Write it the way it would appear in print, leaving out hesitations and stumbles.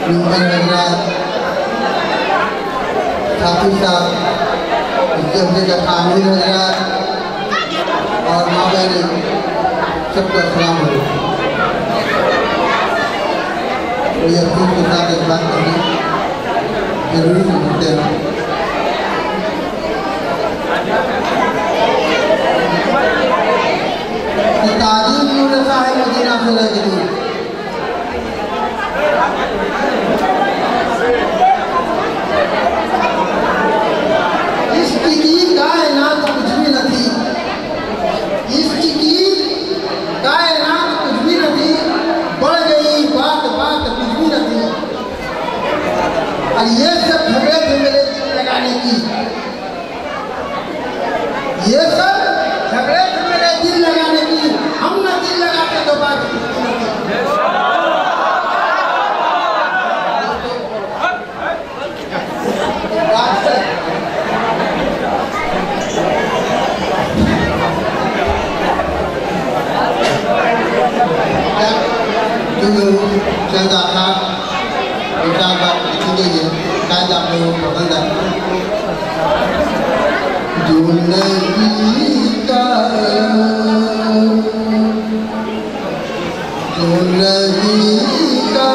मेहमान हजरात, साथी साहब, इसके का कामिल हजरात और माँ बहन सबको अस्सलाम वालेकुम। कोई अफसोस के साथ एक बात करनी जरूरी समझते हैं। ताजीम साहिब मदीना से रह गई इसकी कायनात कुछ भी न थी, इसकी कायनात कुछ भी न थी, बढ़ गई बात बात कुछ भी न थी। और ये सब झगड़े थे मेरे दिल लगाने की, ये सब झगड़े थे मेरे दिल लगाने की। हम न दिल लगाते तो बात चंद आता बेटा बात लिखी गई है, शायद आप लोगों को पसंद है। जो नबी का जो नबी का